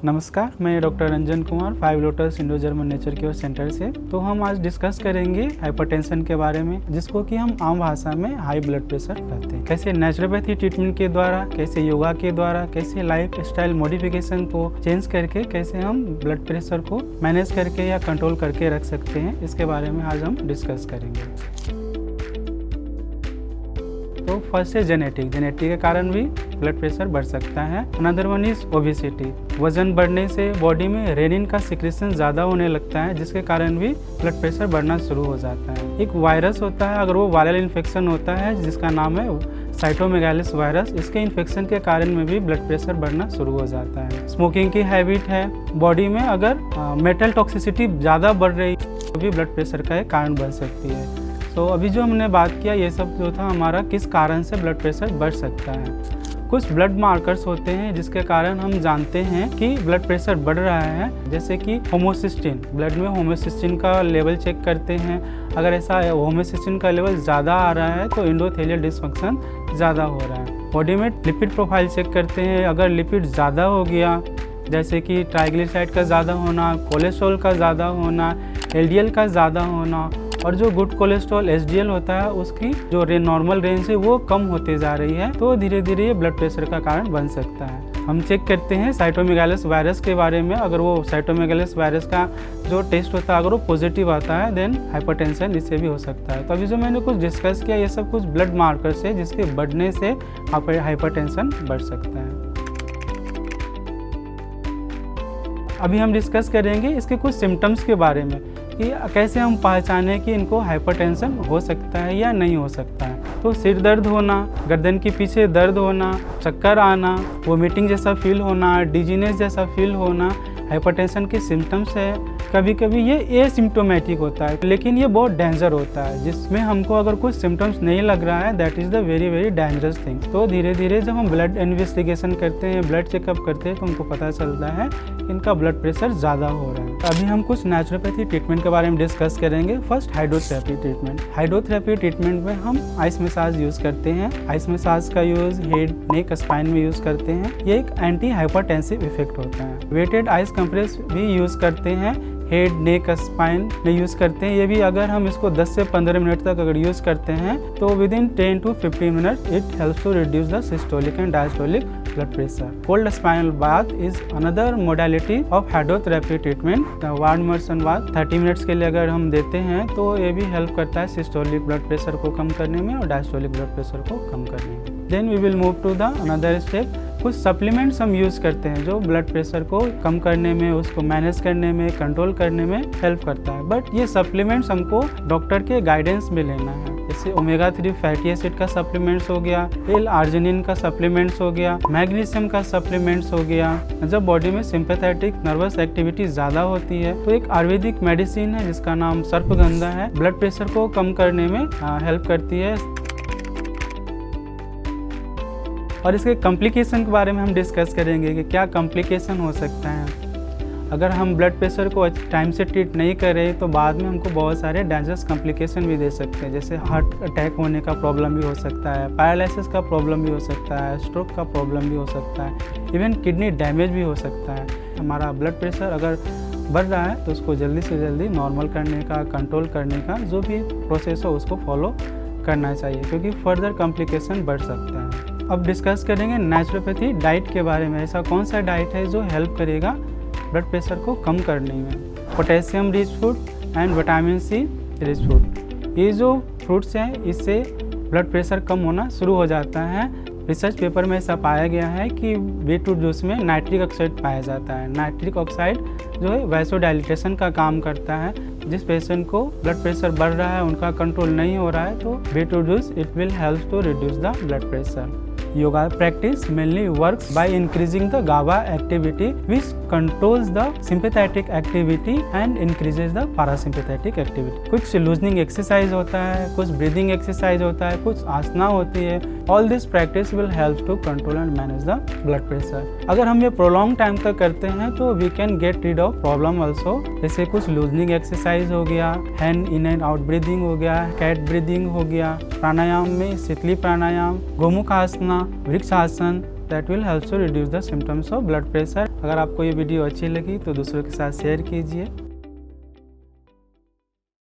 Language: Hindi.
नमस्कार, मैं doctor Ranjan Kumar 5 lotus Indo German nature care centre से। तो हम आज डिस्कस करेंगे हाइपरटेंशन के बारे में, जिसको कि हम आम भाषा में हाई ब्लड प्रेशर कहते हैं। कैसे नेचुरोपैथी ट्रीटमेंट के द्वारा, कैसे योगा के द्वारा, कैसे लाइफ स्टाइल मॉडिफिकेशन को चेंज करके कैसे हम ब्लड प्रेशर को मैनेज करके या कंट्रोल करके रख सकते हैं, इसके बारे में आज हम डिस्कस करेंगे। तो फर्स्ट है जेनेटिक के कारण भी ब्लड प्रेशर बढ़ सकता है। Another one is obesity. वजन बढ़ने से बॉडी में रेनिन का सिक्रेशन ज़्यादा होने लगता है, जिसके कारण भी ब्लड प्रेशर बढ़ना शुरू हो जाता है। एक वायरस होता है, अगर वो वायरल इन्फेक्शन होता है जिसका नाम है साइटोमेगालिस वायरस, इसके इन्फेक्शन के कारण में भी ब्लड प्रेशर बढ़ना शुरू हो जाता है। स्मोकिंग की हैबिट है, बॉडी में अगर मेटल टॉक्सिसिटी ज़्यादा बढ़ रही तो भी ब्लड प्रेशर का एक कारण बन सकती है। तो अभी जो हमने बात किया ये सब जो था हमारा किस कारण से ब्लड प्रेशर बढ़ सकता है। कुछ ब्लड मार्कर्स होते हैं जिसके कारण हम जानते हैं कि ब्लड प्रेशर बढ़ रहा है, जैसे कि होमोसिस्टिन। ब्लड में होमोसिस्टिन का लेवल चेक करते हैं, अगर ऐसा होमोसिस्टिन का लेवल ज़्यादा आ रहा है तो एंडोथेलियल डिसफंक्शन ज़्यादा हो रहा है। बॉडी में लिपिड प्रोफाइल चेक करते हैं, अगर लिपिड ज़्यादा हो गया, जैसे कि ट्राइग्लिसराइड का ज़्यादा होना, कोलेस्ट्रॉल का ज़्यादा होना, एलडीएल का ज़्यादा होना, और जो गुड कोलेस्ट्रॉल एचडीएल होता है उसकी जो नॉर्मल रेंज है वो कम होते जा रही है, तो धीरे धीरे ये ब्लड प्रेशर का कारण बन सकता है। हम चेक करते हैं साइटोमेगालिस वायरस के बारे में, अगर वो साइटोमेगालिस वायरस का जो टेस्ट होता है अगर वो पॉजिटिव आता है देन हाइपरटेंशन इससे भी हो सकता है। तो अभी जो मैंने कुछ डिस्कस किया ये सब कुछ ब्लड मार्कर्स है जिसके बढ़ने से हाइपरटेंशन बढ़ सकता है। अभी हम डिस्कस करेंगे इसके कुछ सिम्टम्स के बारे में कि कैसे हम पहचानें कि इनको हाइपरटेंशन हो सकता है या नहीं हो सकता है। तो सिर दर्द होना, गर्दन के पीछे दर्द होना, चक्कर आना, वोमिटिंग जैसा फील होना, डिजीनेस जैसा फील होना हाइपरटेंशन के सिम्टम्स है। कभी कभी ये एसिम्प्टोमेटिक होता है लेकिन ये बहुत डेंजर होता है, जिसमें हमको अगर कुछ सिम्टम्स नहीं लग रहा है that is the very very dangerous thing. तो धीरे धीरे जब हम ब्लड इन्वेस्टिगेशन करते हैं, ब्लड चेकअप करते हैं तो हमको पता चलता है इनका ब्लड प्रेशर ज़्यादा हो रहा है। अभी हम कुछ नेचुरोपैथी ट्रीटमेंट के बारे में डिस्कस करेंगे। First hydrotherapy treatment. Hydrotherapy treatment में हम आइस मसाज यूज़ करते हैं। आइस मसाज का यूज़ हेड, नेक, स्पाइन में यूज़ करते हैं। ये एक एंटी हाइपरटेंसिव इफेक्ट होता है। वेटेड आइस कंप्रेस भी यूज़ करते हैं, हेड, नेक, स्पाइन में यूज़ करते हैं। ये भी अगर हम इसको 10 से 15 मिनट तक अगर यूज़ करते हैं तो within 10 to 15 minute it helps to reduce the systolic and diastolic blood pressure. Cold spinal bath is another modality of hydrotherapy treatment. Warm immersion bath 30 minutes के लिए अगर हम देते हैं तो ये भी हेल्प करता है सिस्टोलिक ब्लड प्रेशर को कम करने में और डायस्टोलिक ब्लड प्रेशर को कम करने में। Then we will move to the another step. कुछ सप्लीमेंट्स हम यूज़ करते हैं जो ब्लड प्रेशर को कम करने में, उसको मैनेज करने में, कंट्रोल करने में हेल्प करता है। बट ये सप्लीमेंट्स हमको डॉक्टर के गाइडेंस में लेना है। जैसे ओमेगा 3 फैटी एसिड का सप्लीमेंट्स हो गया, एल-आर्जिनिन का सप्लीमेंट्स हो गया, मैग्नीशियम का सप्लीमेंट्स हो गया। जब बॉडी में सिंपैथेटिक नर्वस एक्टिविटी ज़्यादा होती है तो एक आयुर्वेदिक मेडिसिन है जिसका नाम सर्पगंधा है, ब्लड प्रेशर को कम करने में हेल्प करती है। और इसके कॉम्प्लिकेशन के बारे में हम डिस्कस करेंगे कि क्या कॉम्प्लिकेशन हो सकता है। अगर हम ब्लड प्रेशर को टाइम से ट्रीट नहीं करें तो बाद में हमको बहुत सारे डेंजरस कॉम्प्लिकेशन भी दे सकते हैं, जैसे हार्ट अटैक होने का प्रॉब्लम भी हो सकता है, पैरालिसिस का प्रॉब्लम भी हो सकता है, स्ट्रोक का प्रॉब्लम भी हो सकता है, इवन किडनी डैमेज भी हो सकता है। हमारा ब्लड प्रेशर अगर बढ़ रहा है तो उसको जल्दी से जल्दी नॉर्मल करने का, कंट्रोल करने का जो भी प्रोसेस हो उसको फॉलो करना चाहिए, क्योंकि फर्दर कॉम्प्लिकेशन बढ़ सकता है। अब डिस्कस करेंगे नेचुरोपैथी डाइट के बारे में। ऐसा कौन सा डाइट है जो हेल्प करेगा ब्लड प्रेशर को कम करने में। Potassium rich food and vitamin C rich food, ये जो फ्रूट्स हैं इससे ब्लड प्रेशर कम होना शुरू हो जाता है। रिसर्च पेपर में ऐसा पाया गया है कि बीटरूट जूस में नाइट्रिक ऑक्साइड पाया जाता है। नाइट्रिक ऑक्साइड जो है वैसोडाइलेशन का काम करता है। जिस पेशेंट को ब्लड प्रेशर बढ़ रहा है, उनका कंट्रोल नहीं हो रहा है, तो beetroot juice it will help to reduce the blood pressure. Yoga practice mainly works by increasing the GABA activity, which controls the sympathetic activity and increases the parasympathetic activity. कुछ loosening exercise होता है, कुछ breathing exercise होता है, कुछ आसना होती है। All this practice will help to control and manage the blood pressure. अगर हम ये prolonged time तक करते हैं तो we can get rid of problem also। जैसे कुछ loosening exercise हो गया, hand in and out breathing हो गया, cat breathing हो गया, प्राणायाम में Sheetali pranayama, Gomukh asana, Vrikshasana, that will help to reduce the symptoms of blood pressure. अगर आपको ये वीडियो अच्छी लगी तो दूसरों के साथ शेयर कीजिए।